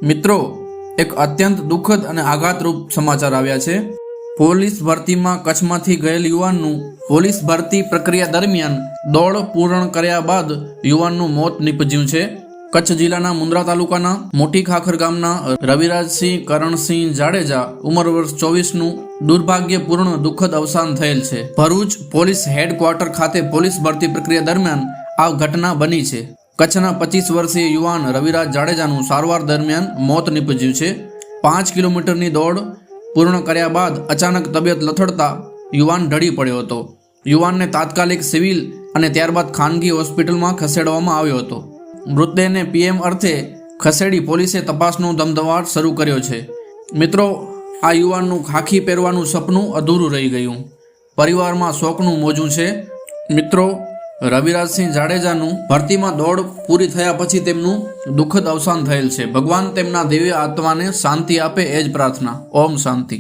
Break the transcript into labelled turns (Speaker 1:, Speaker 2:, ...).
Speaker 1: મિત્રો, એક અત્યંત દુઃખદ અને આઘાતરૂપ સમાચાર આવ્યા છે। પોલીસ ભરતીમાં કચ્છમાંથી ગયેલ યુવાનનું પોલીસ ભરતી પ્રક્રિયા દરમિયાન દોડ પૂર્ણ કર્યા બાદ યુવાનનું મોત નીપજ્યું છે। કચ્છ જિલ્લાના મુન્દ્રા તાલુકાના મોટી ખાખર ગામના રવિરાજસિંહ કરણસિંહ જાડેજા ઉંમર વર્ષ 24નું દુર્ભાગ્યપૂર્ણ દુઃખદ અવસાન થયેલ છે। ભરૂચ પોલીસ હેડક્વાર્ટર ખાતે પોલીસ ભરતી પ્રક્રિયા દરમિયાન આ ઘટના બની છે। કચ્છના 25 વર્ષીય યુવાન રવિરાજ જાડેજાનું સારવાર દરમિયાન મોત નીપજ્યું છે। 5 કિલોમીટરની દોડ પૂર્ણ કર્યા બાદ અચાનક તબિયત લથડતા યુવાન ઢળી પડ્યો હતો। યુવાનને તાત્કાલિક સિવિલ અને ત્યારબાદ ખાનગી હોસ્પિટલમાં ખસેડવામાં આવ્યો હતો। મૃતદેહને પીએમ અર્થે ખસેડી પોલીસે તપાસનો ધમધમાટ શરૂ કર્યો છે। મિત્રો, આ યુવાનનું ખાખી પહેરવાનું સપનું અધૂરું રહી ગયું। પરિવારમાં શોકનું મોજું છે। મિત્રો, રવિરાજસિંહ જાડેજાનું ભરતીમાં દોડ પૂરી થયા પછી તેમનું દુઃખદ અવસાન થયેલ છે। ભગવાન તેમના દિવ્ય આત્માને શાંતિ આપે એ જ પ્રાર્થના। ઓમ શાંતિ।